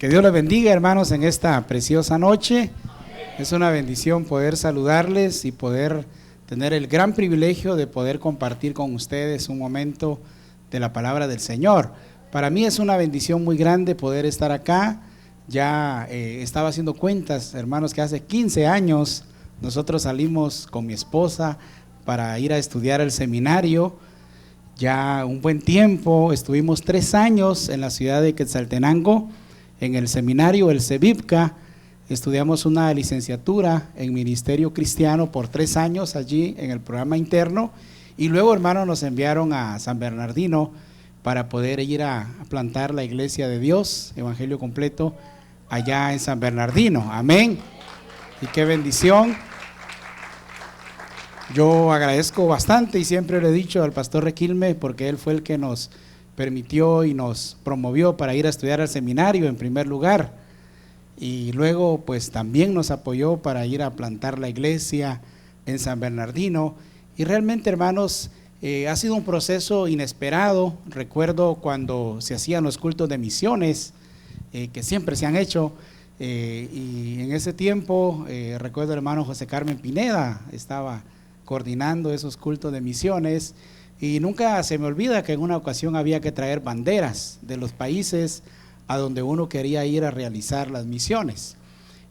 Que Dios les bendiga, hermanos, en esta preciosa noche. Es una bendición poder saludarles y poder tener el gran privilegio de poder compartir con ustedes un momento de la palabra del Señor. Para mí es una bendición muy grande poder estar acá. Ya estaba haciendo cuentas, hermanos, que hace 15 años nosotros salimos con mi esposa para ir a estudiar el seminario. Ya un buen tiempo, estuvimos 3 años en la ciudad de Quetzaltenango, en el seminario, el CEBIPCA. Estudiamos una licenciatura en Ministerio Cristiano por 3 años allí en el programa interno, y luego, hermanos, nos enviaron a San Bernardino para poder ir a plantar la Iglesia de Dios, Evangelio Completo, allá en San Bernardino. Amén. Y qué bendición. Yo agradezco bastante y siempre le he dicho al pastor Requilme, porque él fue el que nos permitió y nos promovió para ir a estudiar al seminario en primer lugar, y luego pues también nos apoyó para ir a plantar la iglesia en San Bernardino. Y realmente, hermanos, ha sido un proceso inesperado. Recuerdo cuando se hacían los cultos de misiones, que siempre se han hecho, y en ese tiempo recuerdo al hermano José Carmen Pineda estaba coordinando esos cultos de misiones, y nunca se me olvida que en una ocasión había que traer banderas de los países a donde uno quería ir a realizar las misiones.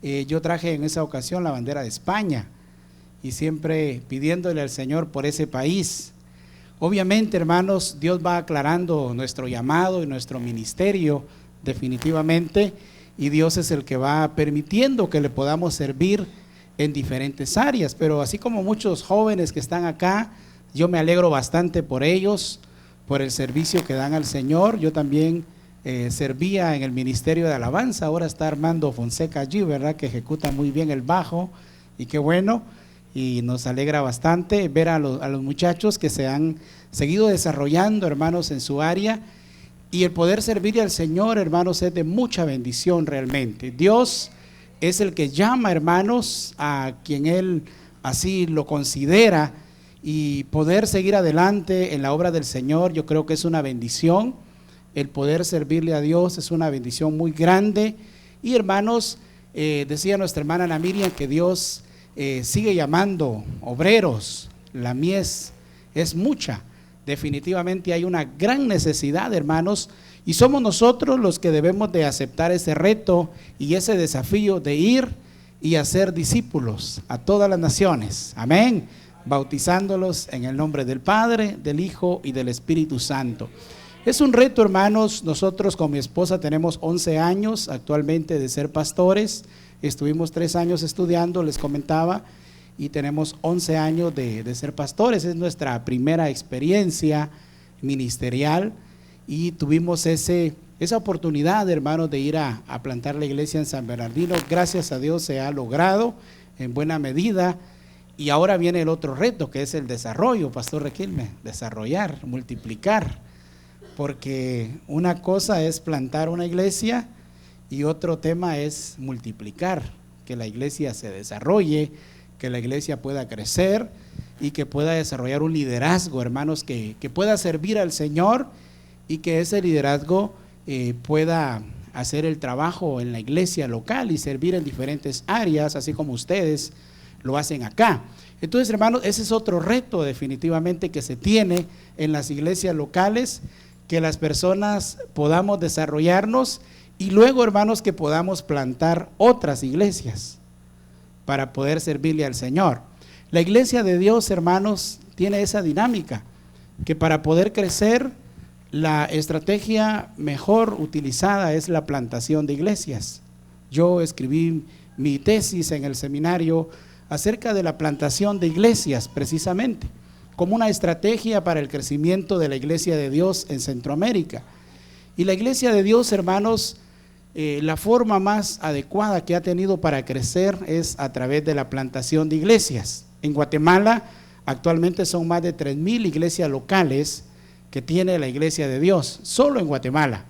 Yo traje en esa ocasión la bandera de España, y siempre pidiéndole al Señor por ese país. Obviamente, hermanos, Dios va aclarando nuestro llamado y nuestro ministerio definitivamente, y Dios es el que va permitiendo que le podamos servir en diferentes áreas. Pero así como muchos jóvenes que están acá, yo me alegro bastante por ellos, por el servicio que dan al Señor. Yo también servía en el ministerio de alabanza. Ahora está Armando Fonseca allí, ¿verdad?, que ejecuta muy bien el bajo, y qué bueno, y nos alegra bastante ver a los muchachos que se han seguido desarrollando, hermanos, en su área. Y el poder servir al Señor, hermanos, es de mucha bendición realmente. Dios es el que llama, hermanos, a quien Él así lo considera, y poder seguir adelante en la obra del Señor, yo creo que es una bendición. El poder servirle a Dios es una bendición muy grande. Y, hermanos, decía nuestra hermana Ana Miriam que Dios sigue llamando obreros. La mies es mucha. Definitivamente hay una gran necesidad, hermanos, y somos nosotros los que debemos de aceptar ese reto y ese desafío de ir y hacer discípulos a todas las naciones. Amén. Bautizándolos en el nombre del Padre, del Hijo y del Espíritu Santo. Es un reto, hermanos. Nosotros con mi esposa tenemos 11 años actualmente de ser pastores. Estuvimos 3 años estudiando, les comentaba, y tenemos 11 años de ser pastores. Es nuestra primera experiencia ministerial, y tuvimos esa oportunidad, hermanos, de ir a plantar la iglesia en San Bernardino. Gracias a Dios se ha logrado en buena medida. Y ahora viene el otro reto, que es el desarrollo, pastor Requilme, desarrollar, multiplicar, porque una cosa es plantar una iglesia y otro tema es multiplicar, que la iglesia se desarrolle, que la iglesia pueda crecer y que pueda desarrollar un liderazgo, hermanos, que pueda servir al Señor, y que ese liderazgo pueda hacer el trabajo en la iglesia local y servir en diferentes áreas, así como ustedes lo hacen acá. Entonces, hermanos, ese es otro reto definitivamente que se tiene en las iglesias locales, que las personas podamos desarrollarnos, y luego, hermanos, que podamos plantar otras iglesias para poder servirle al Señor. La iglesia de Dios, hermanos, tiene esa dinámica, que para poder crecer, la estrategia mejor utilizada es la plantación de iglesias. Yo escribí mi tesis en el seminario acerca de la plantación de iglesias, precisamente como una estrategia para el crecimiento de la iglesia de Dios en Centroamérica. Y la iglesia de Dios, hermanos, la forma más adecuada que ha tenido para crecer es a través de la plantación de iglesias. En Guatemala actualmente son más de 3,000 iglesias locales que tiene la iglesia de Dios, solo en Guatemala.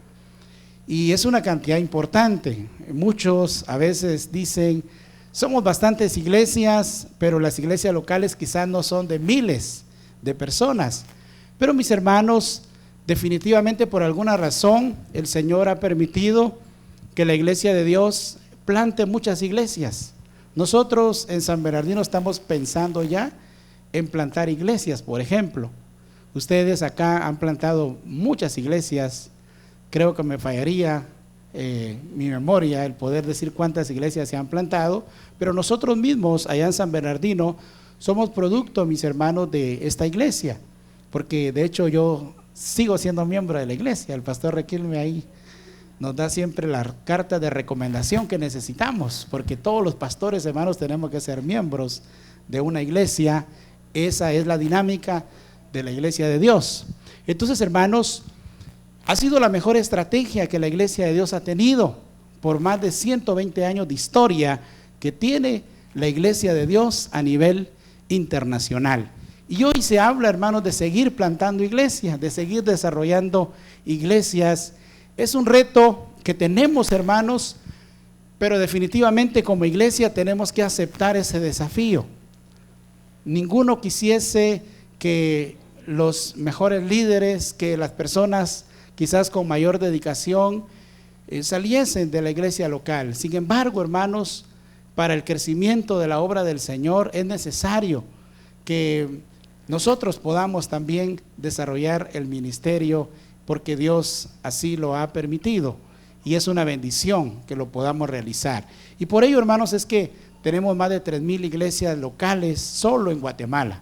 Y es una cantidad importante. Muchos a veces dicen: somos bastantes iglesias, pero las iglesias locales quizás no son de miles de personas. Pero, mis hermanos, definitivamente por alguna razón el Señor ha permitido que la iglesia de Dios plante muchas iglesias. Nosotros en San Bernardino estamos pensando ya en plantar iglesias, por ejemplo. Ustedes acá han plantado muchas iglesias. Creo que me fallaría mi memoria el poder decir cuántas iglesias se han plantado, pero nosotros mismos allá en San Bernardino somos producto, mis hermanos, de esta iglesia, porque de hecho yo sigo siendo miembro de la iglesia. El pastor Requilme ahí nos da siempre la carta de recomendación que necesitamos, porque todos los pastores, hermanos, tenemos que ser miembros de una iglesia. Esa es la dinámica de la iglesia de Dios. Entonces, hermanos, ha sido la mejor estrategia que la iglesia de Dios ha tenido por más de 120 años de historia que tiene la iglesia de Dios a nivel internacional. Y hoy se habla, hermanos, de seguir plantando iglesias, de seguir desarrollando iglesias. Es un reto que tenemos, hermanos, pero definitivamente como iglesia tenemos que aceptar ese desafío. Ninguno quisiese que los mejores líderes, que las personas quizás con mayor dedicación saliesen de la iglesia local. Sin embargo, hermanos, para el crecimiento de la obra del Señor es necesario que nosotros podamos también desarrollar el ministerio, porque Dios así lo ha permitido y es una bendición que lo podamos realizar. Y por ello, hermanos, es que tenemos más de 3,000 iglesias locales solo en Guatemala.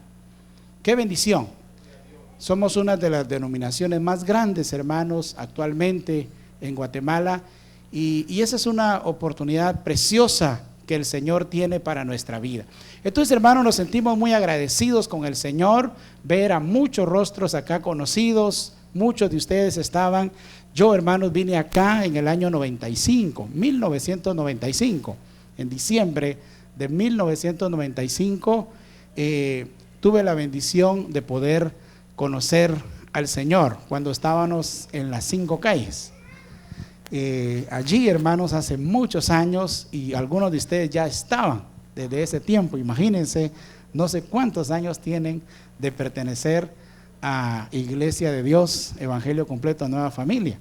¡Qué bendición! Somos una de las denominaciones más grandes, hermanos, actualmente en Guatemala, y esa es una oportunidad preciosa que el Señor tiene para nuestra vida. Entonces, hermanos, nos sentimos muy agradecidos con el Señor, ver a muchos rostros acá conocidos. Muchos de ustedes estaban. Yo, hermanos, vine acá en el año 1995, en diciembre de 1995, tuve la bendición de poder conocer al Señor cuando estábamos en las 5 calles. Allí, hermanos, hace muchos años, y algunos de ustedes ya estaban desde ese tiempo. Imagínense, no sé cuántos años tienen de pertenecer a Iglesia de Dios, Evangelio Completo, Nueva Familia,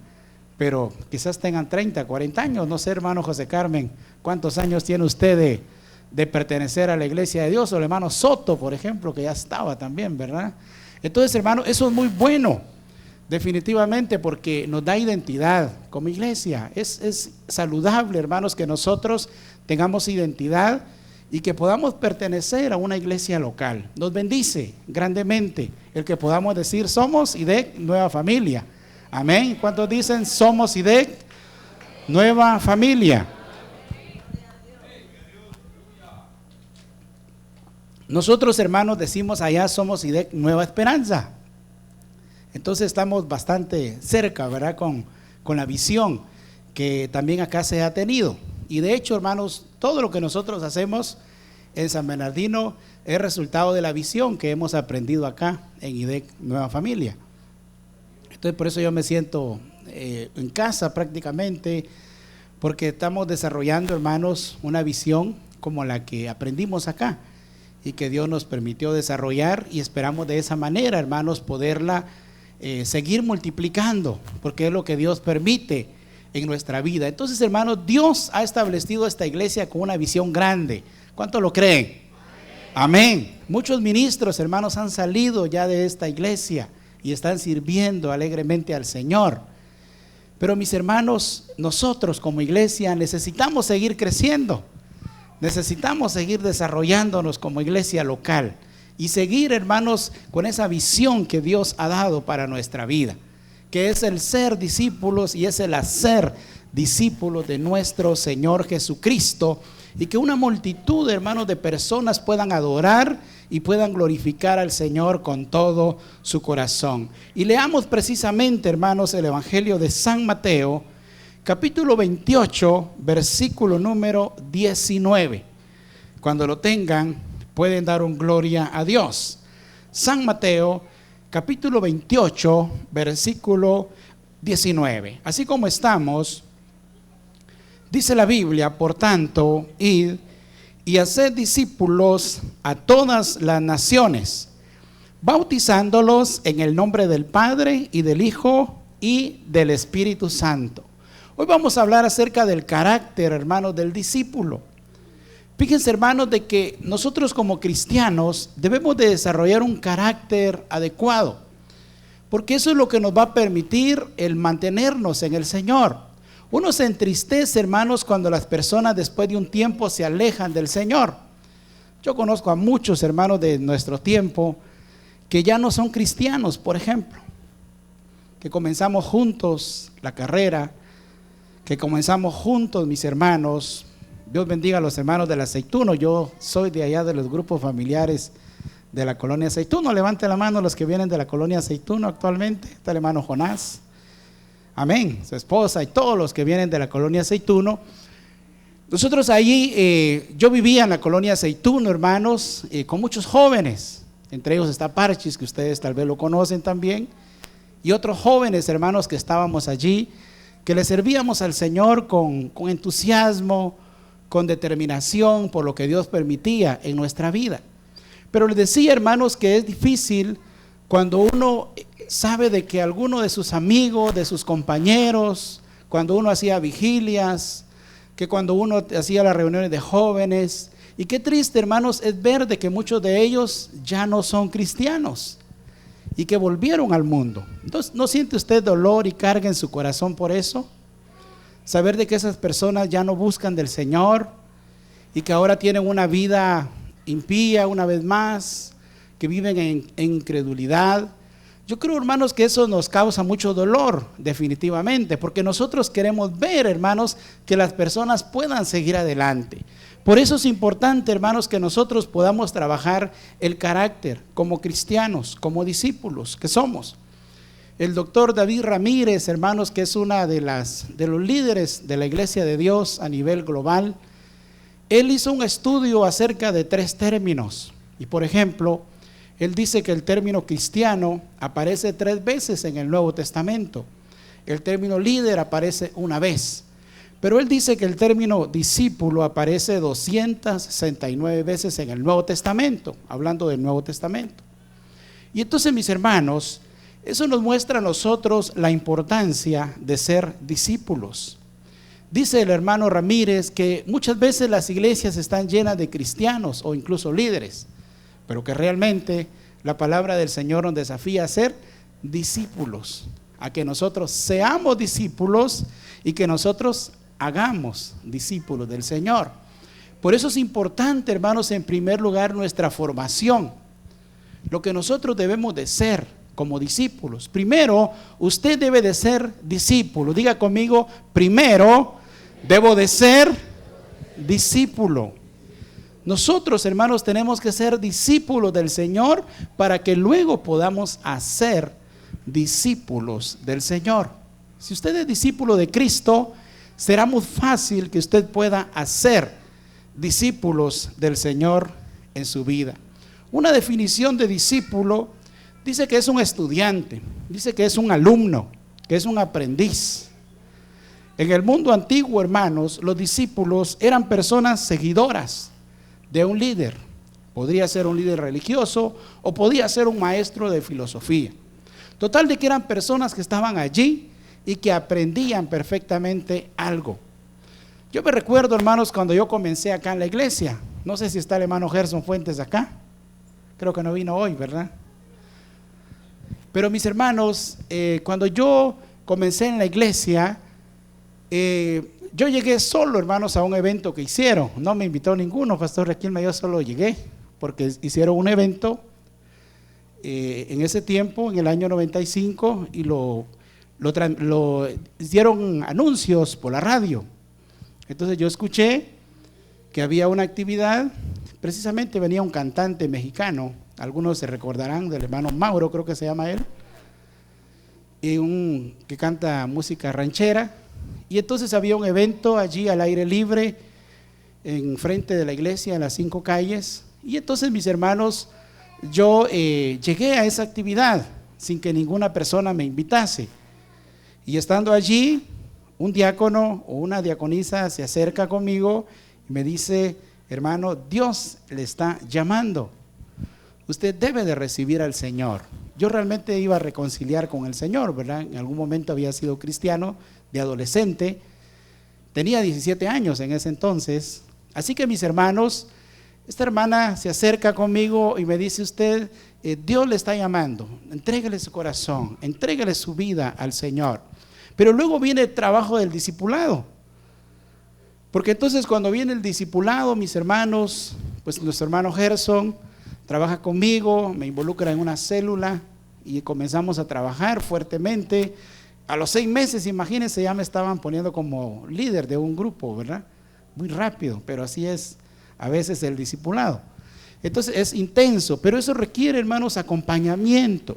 pero quizás tengan 30, 40 años, no sé, hermano José Carmen, ¿cuántos años tiene usted de pertenecer a la Iglesia de Dios? O el hermano Soto, por ejemplo, que ya estaba también, ¿verdad? Entonces, hermano, eso es muy bueno, definitivamente, porque nos da identidad como iglesia. Es saludable, hermanos, que nosotros tengamos identidad y que podamos pertenecer a una iglesia local. Nos bendice grandemente el que podamos decir: somos IDEC Nueva Familia. Amén. ¿Cuántos dicen somos IDEC Nueva Familia? Nosotros, hermanos, decimos allá somos IDEC Nueva Esperanza. Entonces estamos bastante cerca, ¿verdad? Con la visión que también acá se ha tenido. Y de hecho, hermanos, todo lo que nosotros hacemos en San Bernardino es resultado de la visión que hemos aprendido acá en IDEC Nueva Familia. Entonces, por eso yo me siento en casa prácticamente, porque estamos desarrollando, hermanos, una visión como la que aprendimos acá y que Dios nos permitió desarrollar, y esperamos de esa manera, hermanos, poderla seguir multiplicando, porque es lo que Dios permite en nuestra vida. Entonces, hermanos, Dios ha establecido esta iglesia con una visión grande. ¿Cuántos lo creen? Amén. Muchos ministros, hermanos, han salido ya de esta iglesia y están sirviendo alegremente al Señor. Pero, mis hermanos, nosotros como iglesia necesitamos seguir creciendo, necesitamos seguir desarrollándonos como iglesia local y seguir, hermanos, con esa visión que Dios ha dado para nuestra vida, que es el ser discípulos y es el hacer discípulos de nuestro Señor Jesucristo, y que una multitud, hermanos, de personas puedan adorar y puedan glorificar al Señor con todo su corazón. Y leamos precisamente, hermanos, el Evangelio de San Mateo, capítulo 28, versículo número 19. Cuando lo tengan, pueden dar un gloria a Dios. San Mateo, capítulo 28, versículo 19. Así como estamos, dice la Biblia: por tanto, id y haced discípulos a todas las naciones, bautizándolos en el nombre del Padre y del Hijo y del Espíritu Santo. Hoy vamos a hablar acerca del carácter, hermanos, del discípulo. Fíjense, hermanos, de que nosotros como cristianos debemos de desarrollar un carácter adecuado, porque eso es lo que nos va a permitir el mantenernos en el Señor. Uno se entristece, hermanos, cuando las personas después de un tiempo se alejan del Señor. Yo conozco a muchos hermanos de nuestro tiempo que ya no son cristianos, por ejemplo, que comenzamos juntos la carrera, que comenzamos juntos, mis hermanos. Dios bendiga a los hermanos del Aceituno. Yo soy de allá de los grupos familiares de la colonia Aceituno. Levante la mano los que vienen de la colonia Aceituno actualmente. Está el hermano Jonás, amén, su esposa y todos los que vienen de la colonia Aceituno. Nosotros allí, yo vivía en la colonia Aceituno, hermanos, con muchos jóvenes. Entre ellos está Parchis, que ustedes tal vez lo conocen también, y otros jóvenes, hermanos, que estábamos allí, que le servíamos al Señor con entusiasmo, con determinación por lo que Dios permitía en nuestra vida. Pero les decía, hermanos, que es difícil cuando uno sabe de que alguno de sus amigos, de sus compañeros, cuando uno hacía vigilias, que cuando uno hacía las reuniones de jóvenes, y qué triste, hermanos, es ver de que muchos de ellos ya no son cristianos y que volvieron al mundo. Entonces, ¿no siente usted dolor y carga en su corazón por eso? Saber de que esas personas ya no buscan del Señor y que ahora tienen una vida impía una vez más, que viven en incredulidad. Yo creo, hermanos, que eso nos causa mucho dolor, definitivamente, porque nosotros queremos ver, hermanos, que las personas puedan seguir adelante. Por eso es importante, hermanos, que nosotros podamos trabajar el carácter como cristianos, como discípulos que somos. El doctor David Ramírez, hermanos, que es una de los líderes de la Iglesia de Dios a nivel global, él hizo un estudio acerca de 3 términos. Y por ejemplo, él dice que el término cristiano aparece 3 veces en el Nuevo Testamento. El término líder aparece 1 vez. Pero él dice que el término discípulo aparece 269 veces en el Nuevo Testamento, hablando del Nuevo Testamento. Y entonces, mis hermanos, eso nos muestra a nosotros la importancia de ser discípulos. Dice el hermano Ramírez que muchas veces las iglesias están llenas de cristianos o incluso líderes, pero que realmente la palabra del Señor nos desafía a ser discípulos, a que nosotros seamos discípulos y que nosotros hagamos discípulos del Señor. Por eso es importante, hermanos, en primer lugar nuestra formación, lo que nosotros debemos de ser como discípulos. Primero, usted debe de ser discípulo. Diga conmigo, primero debo de ser discípulo. Nosotros, hermanos, tenemos que ser discípulos del Señor para que luego podamos hacer discípulos del Señor. Si usted es discípulo de Cristo, será muy fácil que usted pueda hacer discípulos del Señor en su vida. Una definición de discípulo dice que es un estudiante, dice que es un alumno, que es un aprendiz. En el mundo antiguo, hermanos, los discípulos eran personas seguidoras de un líder. Podría ser un líder religioso o podía ser un maestro de filosofía. Total de que eran personas que estaban allí y que aprendían perfectamente algo. Yo me recuerdo, hermanos, cuando yo comencé acá en la iglesia. No sé si está el hermano Gerson Fuentes acá. Creo que no vino hoy, ¿verdad? Pero mis hermanos, cuando yo comencé en la iglesia, yo llegué solo, hermanos, a un evento que hicieron. No me invitó ninguno, pastor Requilme, yo solo llegué, porque hicieron un evento en ese tiempo, en el año 95, y lo hicieron anuncios por la radio. Entonces yo escuché que había una actividad, precisamente venía un cantante mexicano, algunos se recordarán del hermano Mauro, creo que se llama él, y que canta música ranchera. Y entonces había un evento allí al aire libre, en frente de la iglesia, en las 5 calles. Y entonces, mis hermanos, yo llegué a esa actividad sin que ninguna persona me invitase. Y estando allí, un diácono o una diaconisa se acerca conmigo y me dice: hermano, Dios le está llamando. Usted debe de recibir al Señor. Yo realmente iba a reconciliar con el Señor, ¿verdad? En algún momento había sido cristiano de adolescente, Tenía 17 años en ese entonces. Así que mis hermanos, esta hermana se acerca conmigo y me dice: usted, Dios le está llamando, entrégale su corazón, entrégale su vida al Señor. Pero luego viene el trabajo del discipulado. Porque entonces cuando viene el discipulado, mis hermanos, pues nuestro hermano Gerson trabaja conmigo, me involucra en una célula y comenzamos a trabajar fuertemente. A los 6 meses, imagínense, ya me estaban poniendo como líder de un grupo, ¿verdad? Muy rápido, pero así es a veces el discipulado. Entonces es intenso, pero eso requiere, hermanos, acompañamiento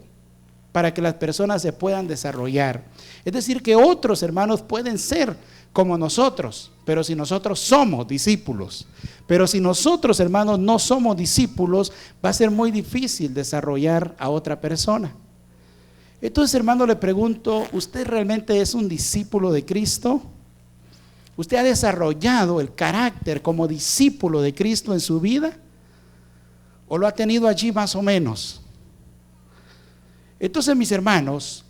para que las personas se puedan desarrollar. Es decir, que otros hermanos pueden ser como nosotros, pero si nosotros somos discípulos. Pero si nosotros, hermanos, no somos discípulos, va a ser muy difícil desarrollar a otra persona. Entonces, hermano, le pregunto: ¿usted realmente es un discípulo de Cristo? ¿Usted ha desarrollado el carácter como discípulo de Cristo en su vida? ¿O lo ha tenido allí más o menos? Entonces, mis hermanos,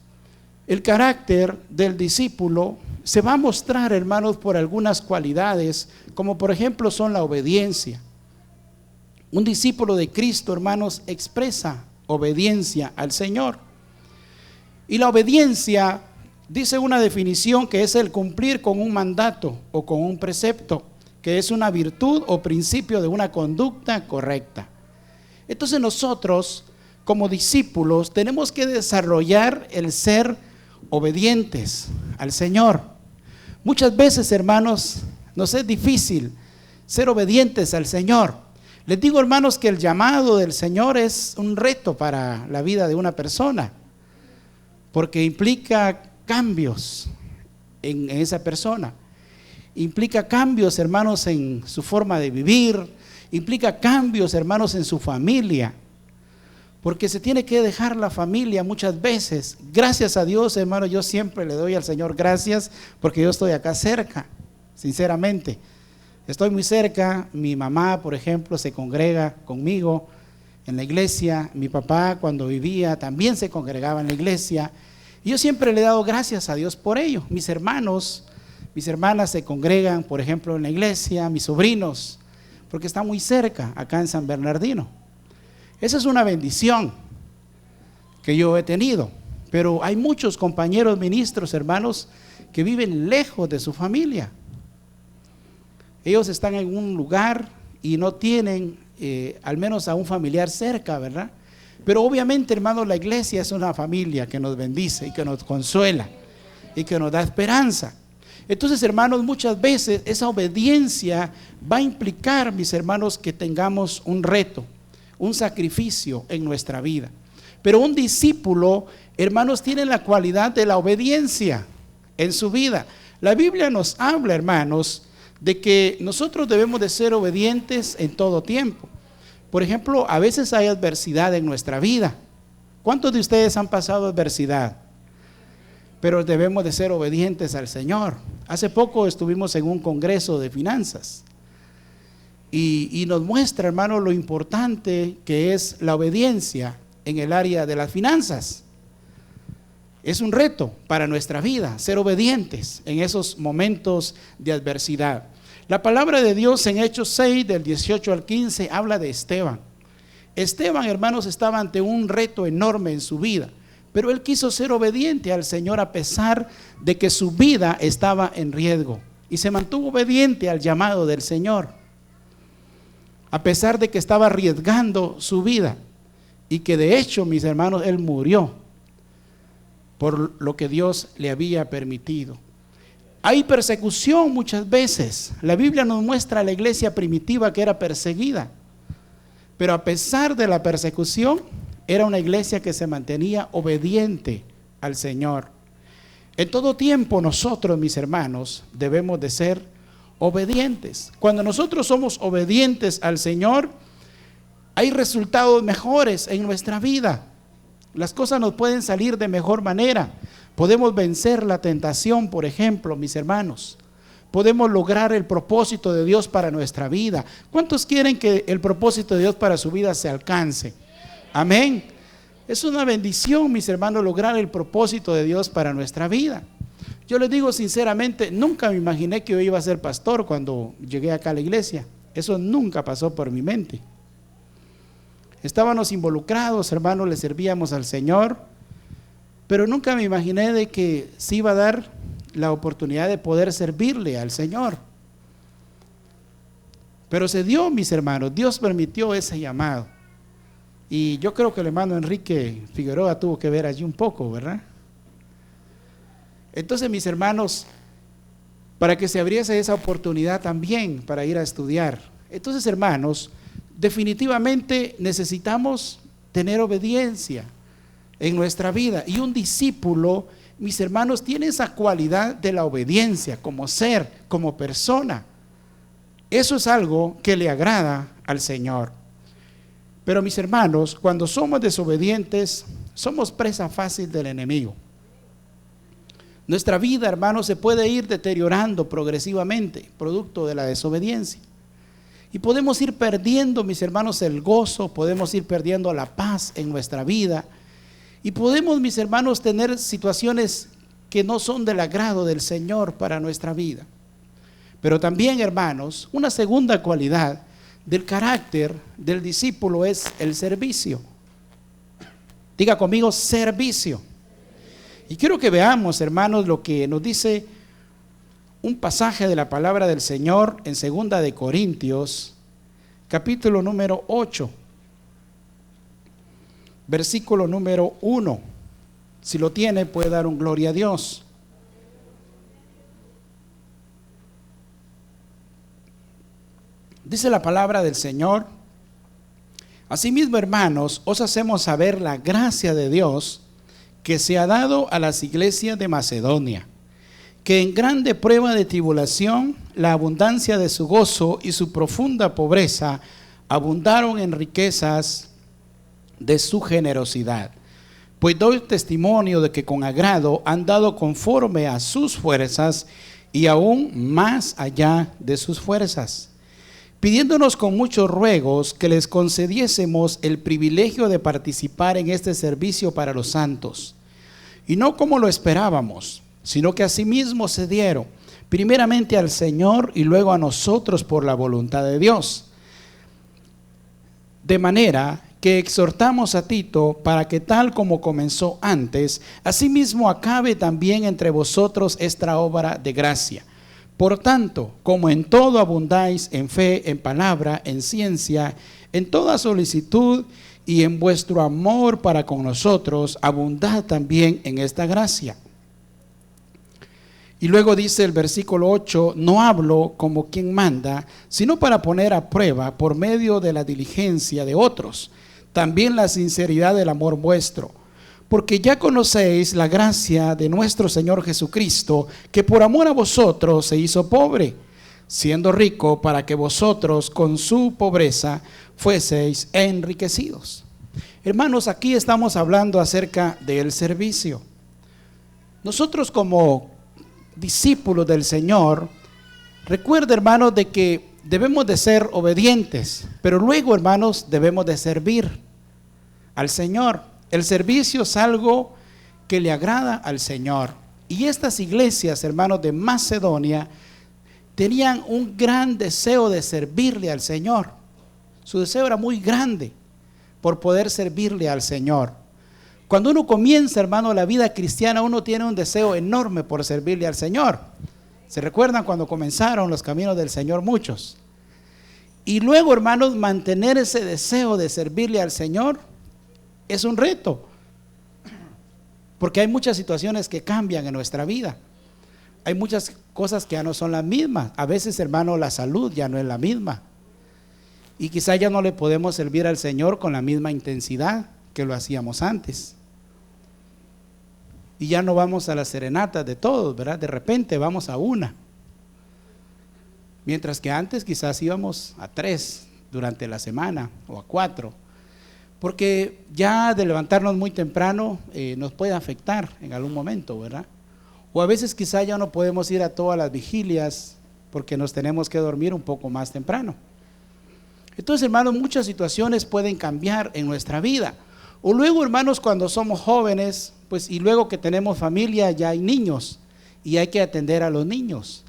el carácter del discípulo se va a mostrar, hermanos, por algunas cualidades, como por ejemplo son la obediencia. Un discípulo de Cristo, hermanos, expresa obediencia al Señor. Y la obediencia, dice una definición, que es el cumplir con un mandato o con un precepto, que es una virtud o principio de una conducta correcta. Entonces nosotros, como discípulos, tenemos que desarrollar el ser obedientes al Señor. Muchas veces, hermanos, nos es difícil ser obedientes al Señor. Les digo, hermanos, que el llamado del Señor es un reto para la vida de una persona, porque implica cambios en esa persona, implica cambios, hermanos, en su forma de vivir, implica cambios, hermanos, en su familia, porque se tiene que dejar la familia muchas veces. Gracias a Dios, hermano, yo siempre le doy al Señor gracias porque yo estoy acá cerca, sinceramente. Estoy muy cerca. Mi mamá, por ejemplo, se congrega conmigo en la iglesia. Mi papá, cuando vivía, también se congregaba en la iglesia. Y yo siempre le he dado gracias a Dios por ello. Mis hermanos, mis hermanas se congregan, por ejemplo, en la iglesia. Mis sobrinos, porque está muy cerca, acá en San Bernardino. Esa es una bendición que yo he tenido. Pero hay muchos compañeros ministros, hermanos, que viven lejos de su familia. Ellos están en un lugar y no tienen al menos a un familiar cerca, ¿verdad? Pero obviamente, hermanos, la iglesia es una familia que nos bendice y que nos consuela y que nos da esperanza. Entonces, hermanos, muchas veces esa obediencia va a implicar, mis hermanos, que tengamos un reto, un sacrificio en nuestra vida. Pero un discípulo, hermanos, tiene la cualidad de la obediencia en su vida. La Biblia nos habla, hermanos, de que nosotros debemos de ser obedientes en todo tiempo. Por ejemplo, a veces hay adversidad en nuestra vida. ¿Cuántos de ustedes han pasado adversidad? Pero debemos de ser obedientes al Señor. Hace poco estuvimos en un congreso de finanzas y nos muestra, hermano, lo importante que es la obediencia en el área de las finanzas. Es un reto para nuestra vida, ser obedientes en esos momentos de adversidad. La palabra de Dios en Hechos 6, del 18 al 15, habla de Esteban. Esteban, hermanos, estaba ante un reto enorme en su vida, pero él quiso ser obediente al Señor a pesar de que su vida estaba en riesgo, y se mantuvo obediente al llamado del Señor, a pesar de que estaba arriesgando su vida, y que de hecho, mis hermanos, él murió por lo que Dios le había permitido. Hay persecución muchas veces. La Biblia nos muestra a la iglesia primitiva que era perseguida, pero a pesar de la persecución, era una iglesia que se mantenía obediente al Señor. En todo tiempo nosotros, mis hermanos, debemos de ser obedientes. Cuando nosotros somos obedientes al Señor, hay resultados mejores en nuestra vida. Las cosas nos pueden salir de mejor manera. Podemos vencer la tentación, por ejemplo, mis hermanos. Podemos lograr el propósito de Dios para nuestra vida. ¿Cuántos quieren que el propósito de Dios para su vida se alcance? Amén. Es una bendición, mis hermanos, lograr el propósito de Dios para nuestra vida. Yo les digo sinceramente, nunca me imaginé que yo iba a ser pastor cuando llegué acá a la iglesia. Eso nunca pasó por mi mente. Estábamos involucrados, hermanos, le servíamos al Señor, pero nunca me imaginé de que se iba a dar la oportunidad de poder servirle al Señor. Pero se dio, mis hermanos, Dios permitió ese llamado. Y yo creo que el hermano Enrique Figueroa tuvo que ver allí un poco, ¿verdad? Entonces, mis hermanos, para que se abriese esa oportunidad también para ir a estudiar. Entonces, hermanos, definitivamente necesitamos tener obediencia en nuestra vida. Y un discípulo, mis hermanos, tiene esa cualidad de la obediencia como ser, como persona. Eso es algo que le agrada al Señor. Pero mis hermanos, cuando somos desobedientes, somos presa fácil del enemigo. Nuestra vida, hermanos, se puede ir deteriorando progresivamente, producto de la desobediencia. Y podemos ir perdiendo, mis hermanos, el gozo, podemos ir perdiendo la paz en nuestra vida. Y podemos, mis hermanos, tener situaciones que no son del agrado del Señor para nuestra vida. Pero también, hermanos, una segunda cualidad del carácter del discípulo es el servicio. Diga conmigo, servicio. Y quiero que veamos, hermanos, lo que nos dice un pasaje de la palabra del Señor en 2 de Corintios, capítulo número 8, versículo número 1. Si lo tiene, puede dar un gloria a Dios. Dice la palabra del Señor: asimismo, hermanos, os hacemos saber la gracia de Dios que se ha dado a las iglesias de Macedonia, que en grande prueba de tribulación, la abundancia de su gozo y su profunda pobreza abundaron en riquezas de su generosidad. Pues doy testimonio de que con agrado han dado conforme a sus fuerzas y aún más allá de sus fuerzas, pidiéndonos con muchos ruegos que les concediésemos el privilegio de participar en este servicio para los santos. Y no como lo esperábamos, sino que asimismo se dieron, primeramente al Señor y luego a nosotros por la voluntad de Dios. De manera que exhortamos a Tito para que tal como comenzó antes, asimismo acabe también entre vosotros esta obra de gracia. Por tanto, como en todo abundáis en fe, en palabra, en ciencia, en toda solicitud y en vuestro amor para con nosotros, abundad también en esta gracia. Y luego dice el versículo 8, no hablo como quien manda, sino para poner a prueba por medio de la diligencia de otros, también la sinceridad del amor vuestro. Porque ya conocéis la gracia de nuestro Señor Jesucristo, que por amor a vosotros se hizo pobre, siendo rico para que vosotros con su pobreza fueseis enriquecidos. Hermanos, aquí estamos hablando acerca del servicio. Nosotros como discípulos del Señor, recuerda, hermanos, de que debemos de ser obedientes, pero luego, hermanos, debemos de servir al Señor. El servicio es algo que le agrada al Señor. Y estas iglesias, hermanos, de Macedonia, tenían un gran deseo de servirle al Señor. Su deseo era muy grande por poder servirle al Señor. Cuando uno comienza, hermano, la vida cristiana, uno tiene un deseo enorme por servirle al Señor. ¿Se recuerdan cuando comenzaron los caminos del Señor muchos? Y luego, hermanos, mantener ese deseo de servirle al Señor es un reto, porque hay muchas situaciones que cambian en nuestra vida. Hay muchas cosas que ya no son las mismas. A veces, hermano, la salud ya no es la misma. Y quizá ya no le podemos servir al Señor con la misma intensidad que lo hacíamos antes. Y ya no vamos a las serenatas de todos, ¿verdad? De repente vamos a una. Mientras que antes quizás íbamos a 3 durante la semana o a 4. Porque ya de levantarnos muy temprano nos puede afectar en algún momento, ¿verdad? O a veces quizá ya no podemos ir a todas las vigilias porque nos tenemos que dormir un poco más temprano. Entonces, hermanos, muchas situaciones pueden cambiar en nuestra vida. O luego, hermanos, cuando somos jóvenes, pues y luego que tenemos familia, ya hay niños. y hay que atender a los niños.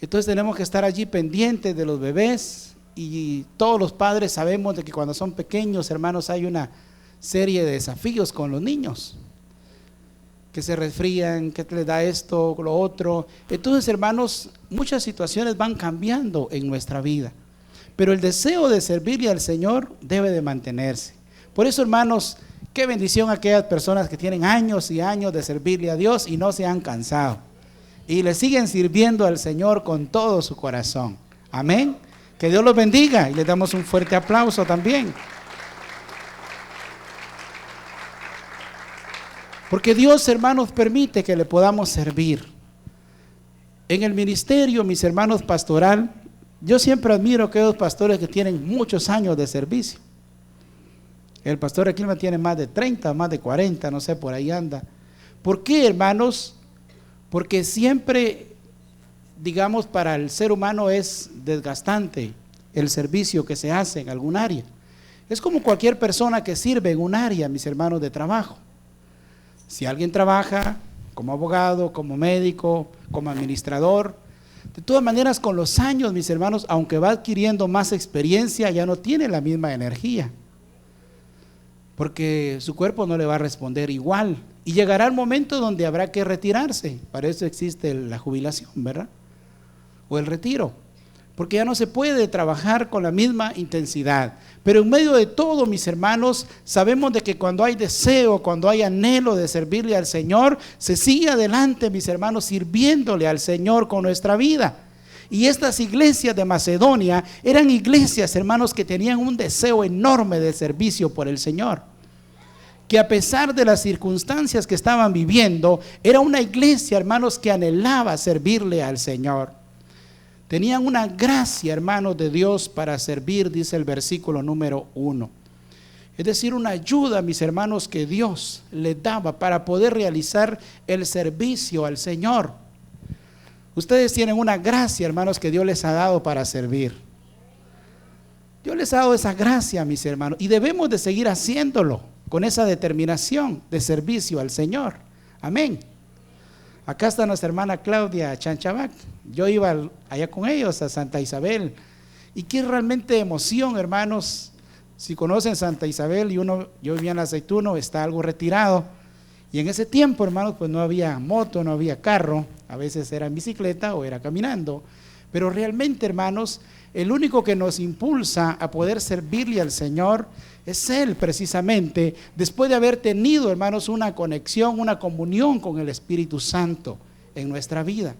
Entonces tenemos que estar allí pendientes de los bebés, y todos los padres sabemos de que cuando son pequeños, hermanos, hay una serie de desafíos con los niños, que se resfrían, que les da esto, lo otro. Entonces, hermanos, muchas situaciones van cambiando en nuestra vida, pero el deseo de servirle al Señor debe de mantenerse. Por eso, hermanos, qué bendición aquellas personas que tienen años y años de servirle a Dios y no se han cansado, y le siguen sirviendo al Señor con todo su corazón. Amén. Que Dios los bendiga, y les damos un fuerte aplauso también. Porque Dios, hermanos, permite que le podamos servir. En el ministerio, mis hermanos, pastoral, yo siempre admiro a aquellos pastores que tienen muchos años de servicio. El pastor Aquilma tiene más de 30, más de 40, no sé, por ahí anda. ¿Por qué, hermanos? Porque siempre, digamos, para el ser humano es desgastante el servicio que se hace en algún área. Es como cualquier persona que sirve en un área, mis hermanos, de trabajo. Si alguien trabaja como abogado, como médico, como administrador, de todas maneras, con los años, mis hermanos, aunque va adquiriendo más experiencia, ya no tiene la misma energía, porque su cuerpo no le va a responder igual, y llegará el momento donde habrá que retirarse. Para eso existe la jubilación, ¿verdad? O el retiro, porque ya no se puede trabajar con la misma intensidad. Pero en medio de todo, mis hermanos, sabemos de que cuando hay deseo, cuando hay anhelo de servirle al Señor, se sigue adelante, mis hermanos, sirviéndole al Señor con nuestra vida. Y estas iglesias de Macedonia eran iglesias, hermanos, que tenían un deseo enorme de servicio por el Señor, que a pesar de las circunstancias que estaban viviendo, era una iglesia, hermanos, que anhelaba servirle al Señor. Tenían una gracia, hermanos, de Dios para servir, dice el versículo número 1. Es decir, una ayuda, mis hermanos, que Dios les daba para poder realizar el servicio al Señor. Ustedes tienen una gracia, hermanos, que Dios les ha dado para servir. Dios les ha dado esa gracia, mis hermanos, y debemos de seguir haciéndolo con esa determinación de servicio al Señor. Amén. Acá está nuestra hermana Claudia Chanchabac. Yo iba allá con ellos a Santa Isabel, y qué realmente emoción, hermanos. Si conocen Santa Isabel, yo vivía en Aceituno, está algo retirado, y en ese tiempo, hermanos, pues no había moto, no había carro, a veces era en bicicleta o era caminando, pero realmente, hermanos, el único que nos impulsa a poder servirle al Señor es Él, precisamente, después de haber tenido, hermanos, una conexión, una comunión con el Espíritu Santo en nuestra vida.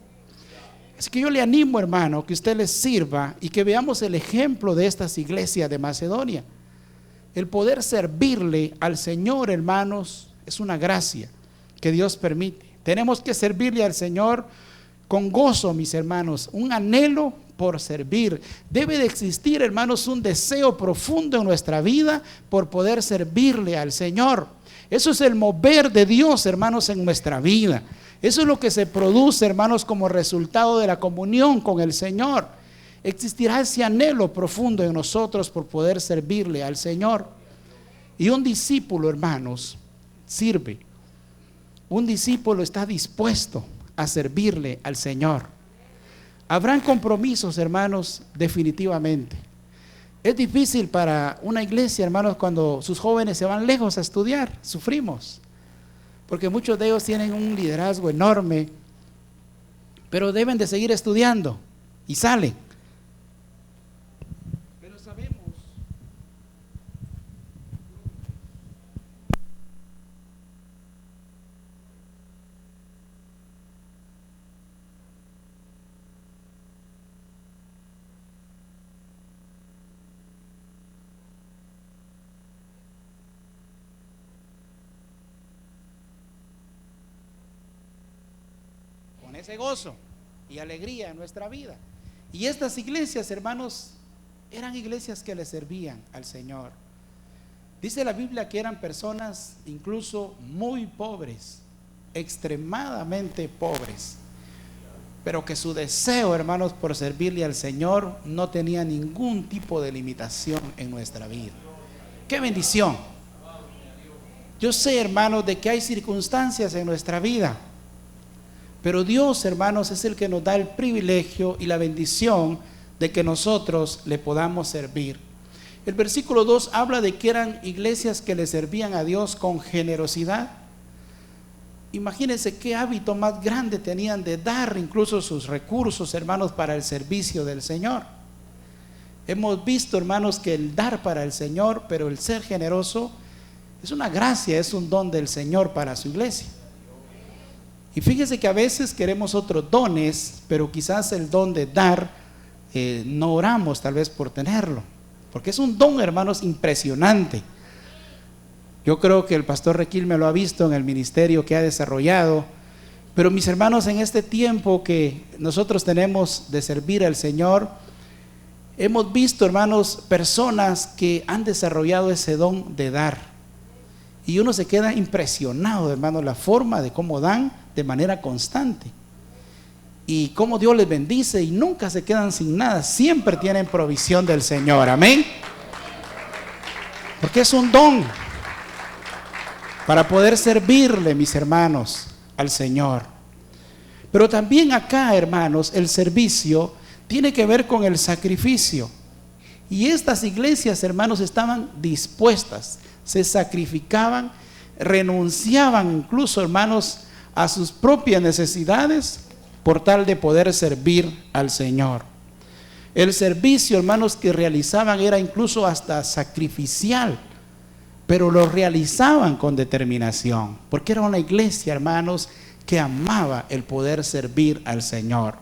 Así que yo le animo, hermano, que usted les sirva y que veamos el ejemplo de estas iglesias de Macedonia. El poder servirle al Señor, hermanos, es una gracia que Dios permite. Tenemos que servirle al Señor con gozo, mis hermanos, un anhelo por servir. Debe de existir, hermanos, un deseo profundo en nuestra vida por poder servirle al Señor. Eso es el mover de Dios, hermanos, en nuestra vida. Eso es lo que se produce, hermanos, como resultado de la comunión con el Señor. Existirá ese anhelo profundo en nosotros por poder servirle al Señor. Y un discípulo, hermanos, sirve. Un discípulo está dispuesto a servirle al Señor. Habrán compromisos, hermanos, definitivamente. Es difícil para una iglesia, hermanos, cuando sus jóvenes se van lejos a estudiar. Sufrimos, porque muchos de ellos tienen un liderazgo enorme, pero deben de seguir estudiando y salen. Pero sabemos con ese gozo y alegría en nuestra vida. Y estas iglesias, hermanos, eran iglesias que le servían al Señor. Dice la Biblia que eran personas incluso muy pobres, extremadamente pobres, pero que su deseo, hermanos, por servirle al Señor no tenía ningún tipo de limitación en nuestra vida. ¡Qué bendición! Yo sé, hermanos, de que hay circunstancias en nuestra vida, Pero Dios, hermanos, es el que nos da el privilegio y la bendición de que nosotros le podamos servir. El versículo 2 habla de que eran iglesias que le servían a Dios con generosidad. Imagínense qué hábito más grande tenían de dar incluso sus recursos, hermanos, para el servicio del Señor. Hemos visto, hermanos, que el dar para el Señor, pero el ser generoso es una gracia, es un don del Señor para su iglesia. Y fíjese que a veces queremos otros dones, pero quizás el don de dar no oramos tal vez por tenerlo, porque es un don, hermanos, impresionante. Yo creo que el pastor Requilme lo ha visto en el ministerio que ha desarrollado. Pero mis hermanos, en este tiempo que nosotros tenemos de servir al Señor, hemos visto, hermanos, personas que han desarrollado ese don de dar. Y uno se queda impresionado, hermanos, la forma de cómo dan de manera constante. Y cómo Dios les bendice y nunca se quedan sin nada. Siempre tienen provisión del Señor. Amén. Porque es un don para poder servirle, mis hermanos, al Señor. Pero también acá, hermanos, el servicio tiene que ver con el sacrificio. Y estas iglesias, hermanos, estaban dispuestas, se sacrificaban, renunciaban incluso, hermanos, a sus propias necesidades por tal de poder servir al Señor. El servicio, hermanos, que realizaban era incluso hasta sacrificial, pero lo realizaban con determinación, porque era una iglesia, hermanos, que amaba el poder servir al Señor.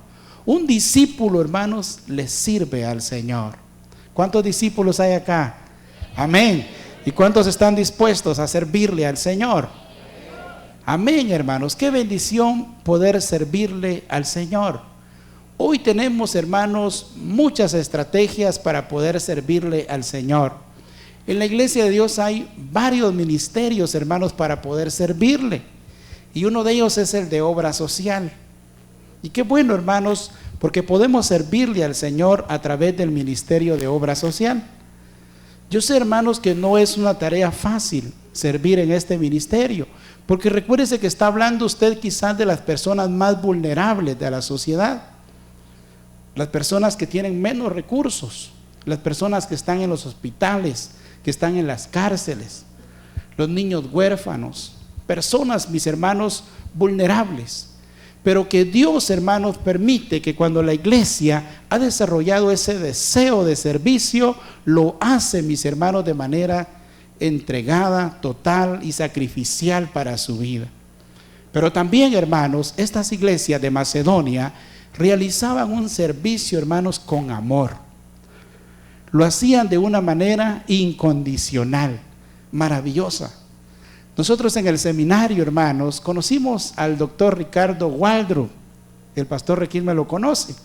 Un discípulo, hermanos, le sirve al Señor. ¿Cuántos discípulos hay acá? Amén. ¿Y cuántos están dispuestos a servirle al Señor? Amén, hermanos. Qué bendición poder servirle al Señor. Hoy tenemos, hermanos, muchas estrategias para poder servirle al Señor. En la iglesia de Dios hay varios ministerios, hermanos, para poder servirle. Y uno de ellos es el de obra social. Y qué bueno, hermanos, porque podemos servirle al Señor a través del ministerio de obra social. Yo sé, hermanos, que no es una tarea fácil servir en este ministerio, porque recuérdese que está hablando usted quizás de las personas más vulnerables de la sociedad, las personas que tienen menos recursos, las personas que están en los hospitales, que están en las cárceles, los niños huérfanos, personas, mis hermanos, vulnerables. Pero que Dios, hermanos, permite que cuando la iglesia ha desarrollado ese deseo de servicio, lo hace, mis hermanos, de manera entregada, total y sacrificial para su vida. Pero también, hermanos, estas iglesias de Macedonia realizaban un servicio, hermanos, con amor. Lo hacían de una manera incondicional, maravillosa. Nosotros en el seminario, hermanos, conocimos al doctor Ricardo Waldrop. El pastor Requilme lo conoce.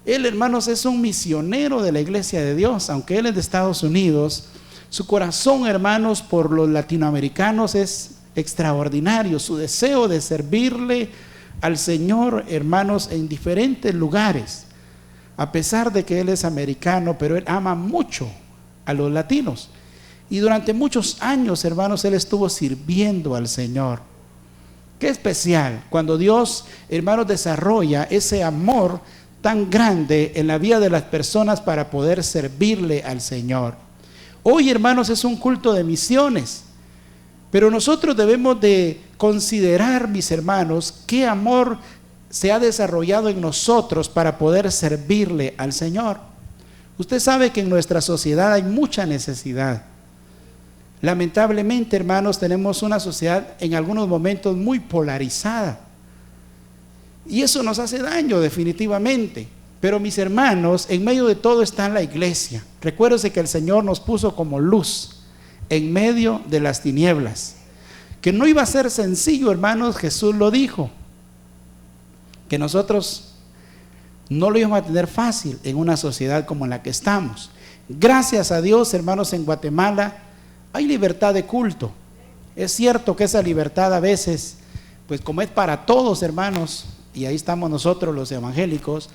Él, hermanos, es un misionero de la iglesia de Dios. Aunque él es de Estados Unidos, su corazón, hermanos, por los latinoamericanos es extraordinario. Su deseo de servirle al Señor, hermanos, en diferentes lugares. A pesar de que él es americano, pero él ama mucho a los latinos. Y durante muchos años, hermanos, él estuvo sirviendo al Señor. Qué especial cuando Dios, hermanos, desarrolla ese amor tan grande en la vida de las personas para poder servirle al Señor. Hoy, hermanos, es un culto de misiones, pero nosotros debemos de considerar, mis hermanos, qué amor se ha desarrollado en nosotros para poder servirle al Señor. Usted sabe que en nuestra sociedad hay mucha necesidad. Lamentablemente, hermanos, tenemos una sociedad en algunos momentos muy polarizada. Y eso nos hace daño definitivamente. Pero mis hermanos, en medio de todo está la iglesia. Recuérdese que el Señor nos puso como luz en medio de las tinieblas. Que no iba a ser sencillo, hermanos, Jesús lo dijo. Que nosotros no lo íbamos a tener fácil en una sociedad como en la que estamos. Gracias a Dios, hermanos, en Guatemala hay libertad de culto. Es cierto que esa libertad a veces, pues como es para todos, hermanos, y ahí estamos nosotros los evangélicos,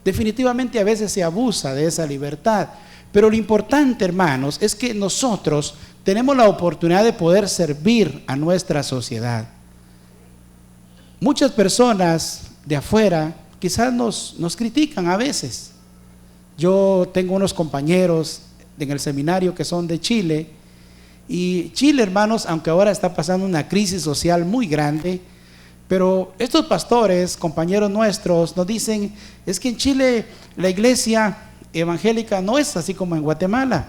definitivamente a veces se abusa de esa libertad. Pero lo importante, hermanos, es que nosotros tenemos la oportunidad de poder servir a nuestra sociedad. Muchas personas de afuera quizás nos critican a veces. Yo tengo unos compañeros en el seminario que son de Chile, y Chile, hermanos, aunque ahora está pasando una crisis social muy grande, pero estos pastores, compañeros nuestros, nos dicen, es que en Chile la iglesia evangélica no es así como en Guatemala,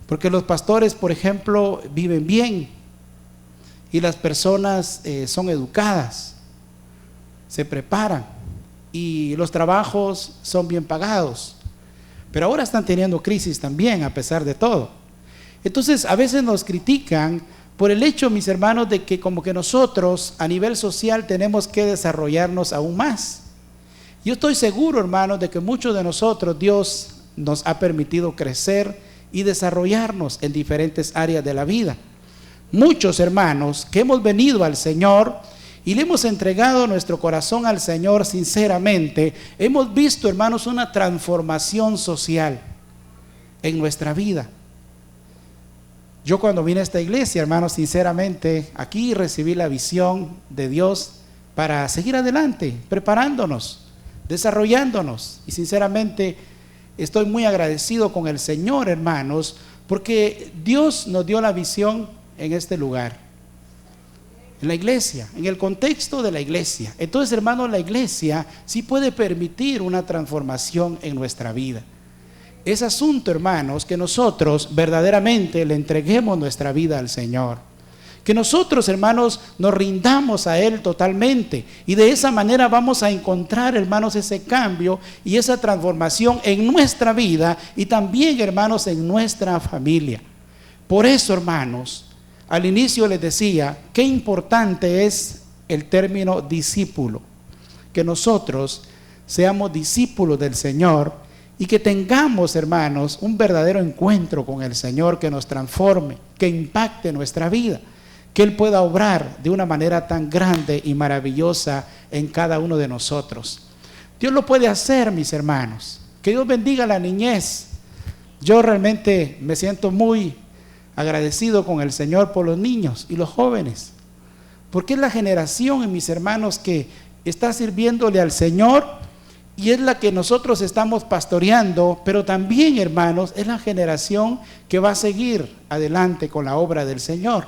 porque los pastores, por ejemplo, viven bien y las personas son educadas, se preparan y los trabajos son bien pagados, pero ahora están teniendo crisis también a pesar de todo. Entonces a veces nos critican por el hecho, mis hermanos, de que como que nosotros a nivel social tenemos que desarrollarnos aún más. Yo estoy seguro, hermanos, de que muchos de nosotros Dios nos ha permitido crecer y desarrollarnos en diferentes áreas de la vida. Muchos hermanos que hemos venido al Señor y le hemos entregado nuestro corazón al Señor sinceramente, hemos visto, hermanos, una transformación social en nuestra vida. Yo cuando vine a esta iglesia, hermanos, sinceramente, aquí recibí la visión de Dios para seguir adelante, preparándonos, desarrollándonos. Y sinceramente estoy muy agradecido con el Señor, hermanos, porque Dios nos dio la visión en este lugar, en la iglesia, en el contexto de la iglesia. Entonces, hermanos, la iglesia sí puede permitir una transformación en nuestra vida. Es asunto, hermanos, que nosotros verdaderamente le entreguemos nuestra vida al Señor. Que nosotros, hermanos, nos rindamos a Él totalmente. Y de esa manera vamos a encontrar, hermanos, ese cambio y esa transformación en nuestra vida y también, hermanos, en nuestra familia. Por eso, hermanos, al inicio les decía, qué importante es el término discípulo. Que nosotros seamos discípulos del Señor y que tengamos, hermanos, un verdadero encuentro con el Señor que nos transforme, que impacte nuestra vida, que Él pueda obrar de una manera tan grande y maravillosa en cada uno de nosotros. Dios lo puede hacer, mis hermanos. Que Dios bendiga la niñez. Yo realmente me siento muy agradecido con el Señor por los niños y los jóvenes, porque es la generación, mis hermanos, que está sirviéndole al Señor. Y es la que nosotros estamos pastoreando, pero también, hermanos, es la generación que va a seguir adelante con la obra del Señor.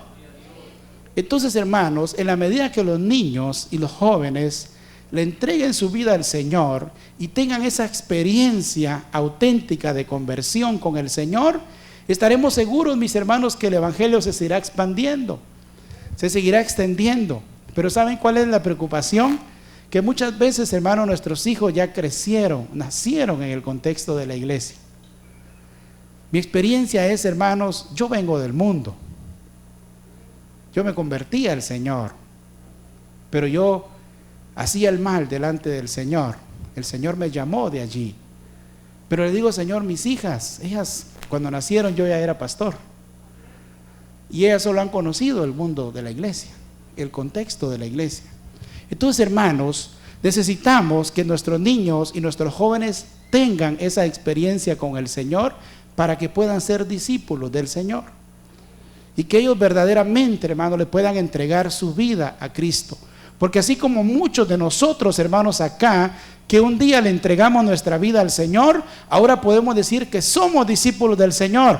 Entonces, hermanos, en la medida que los niños y los jóvenes le entreguen su vida al Señor y tengan esa experiencia auténtica de conversión con el Señor, estaremos seguros, mis hermanos, que el Evangelio se seguirá expandiendo, se seguirá extendiendo. Pero ¿saben cuál es la preocupación? Que muchas veces, hermanos, nuestros hijos ya crecieron, nacieron en el contexto de la iglesia. Mi experiencia es, hermanos, yo vengo del mundo. Yo me convertí al Señor, pero yo hacía el mal delante del Señor. El Señor me llamó de allí. Pero le digo, Señor, mis hijas, ellas cuando nacieron yo ya era pastor. Y ellas solo han conocido el mundo de la iglesia, el contexto de la iglesia. Entonces, hermanos, necesitamos que nuestros niños y nuestros jóvenes tengan esa experiencia con el Señor para que puedan ser discípulos del Señor. Y que ellos verdaderamente, hermanos, le puedan entregar su vida a Cristo. Porque así como muchos de nosotros, hermanos, acá, que un día le entregamos nuestra vida al Señor, ahora podemos decir que somos discípulos del Señor.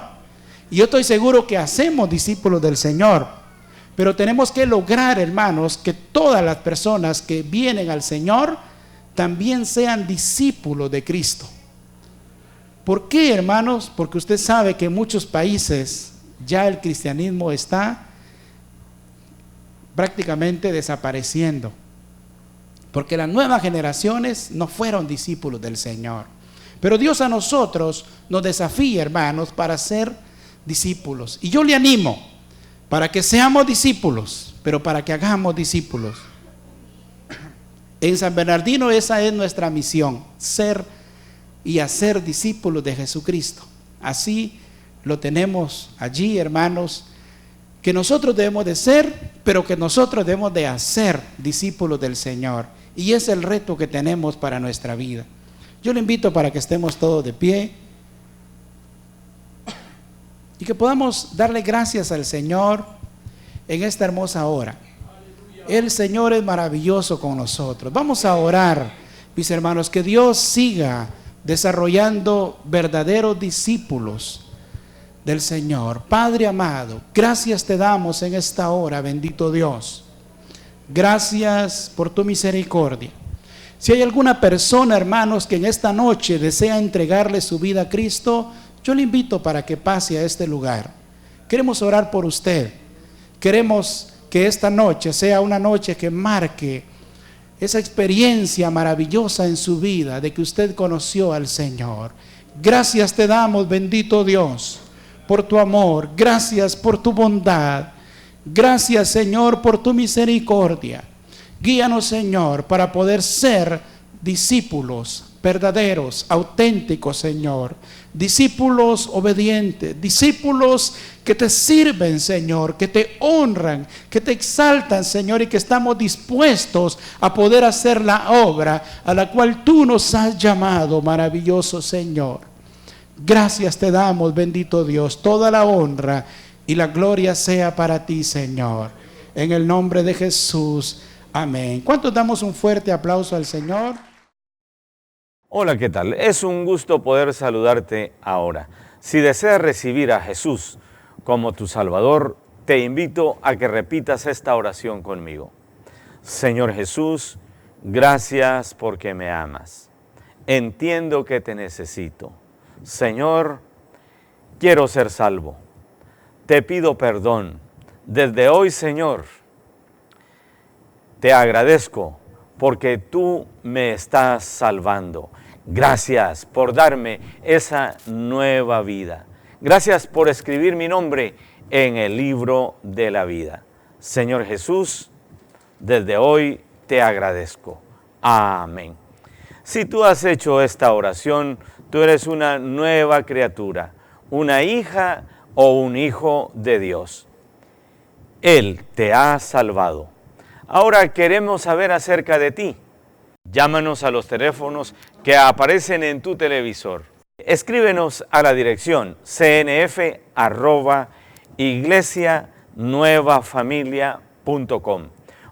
Y yo estoy seguro que hacemos discípulos del Señor. Pero tenemos que lograr, hermanos, que todas las personas que vienen al Señor también sean discípulos de Cristo. ¿Por qué, hermanos? Porque usted sabe que en muchos países ya el cristianismo está prácticamente desapareciendo. Porque las nuevas generaciones no fueron discípulos del Señor. Pero Dios a nosotros nos desafía, hermanos, para ser discípulos. Y yo le animo para que seamos discípulos, pero para que hagamos discípulos. En San Bernardino esa es nuestra misión, ser y hacer discípulos de Jesucristo. Así lo tenemos allí, hermanos, que nosotros debemos de ser, pero que nosotros debemos de hacer discípulos del Señor. Y es el reto que tenemos para nuestra vida. Yo le invito para que estemos todos de pie y que podamos darle gracias al Señor en esta hermosa hora. El Señor es maravilloso con nosotros. Vamos a orar, mis hermanos, que Dios siga desarrollando verdaderos discípulos del Señor. Padre amado, gracias te damos en esta hora, bendito Dios. Gracias por tu misericordia. Si hay alguna persona, hermanos, que en esta noche desea entregarle su vida a Cristo, yo le invito para que pase a este lugar. Queremos orar por usted. Queremos que esta noche sea una noche que marque esa experiencia maravillosa en su vida de que usted conoció al Señor. Gracias te damos, bendito Dios, por tu amor. Gracias por tu bondad. Gracias, Señor, por tu misericordia. Guíanos, Señor, para poder ser discípulos verdaderos, auténticos, Señor. Discípulos obedientes, discípulos que te sirven, Señor, que te honran, que te exaltan, Señor, y que estamos dispuestos a poder hacer la obra a la cual tú nos has llamado, maravilloso Señor. Gracias te damos, bendito Dios. Toda la honra y la gloria sea para ti, Señor. En el nombre de Jesús. Amén. ¿Cuántos damos un fuerte aplauso al Señor? Hola, ¿qué tal? Es un gusto poder saludarte ahora. Si deseas recibir a Jesús como tu Salvador, te invito a que repitas esta oración conmigo. Señor Jesús, gracias porque me amas. Entiendo que te necesito. Señor, quiero ser salvo. Te pido perdón. Desde hoy, Señor, te agradezco porque tú me estás salvando. Gracias por darme esa nueva vida. Gracias por escribir mi nombre en el libro de la vida. Señor Jesús, desde hoy te agradezco. Amén. Si tú has hecho esta oración, tú eres una nueva criatura, una hija o un hijo de Dios. Él te ha salvado. Ahora queremos saber acerca de ti. Llámanos a los teléfonos que aparecen en tu televisor. Escríbenos a la dirección cnf@iglesianuevafamilia.com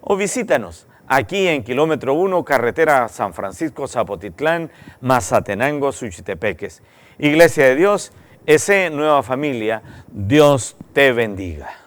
o visítanos aquí en kilómetro 1, carretera San Francisco Zapotitlán, Mazatenango, Suchitepeques. Iglesia de Dios, Nueva Familia, Dios te bendiga.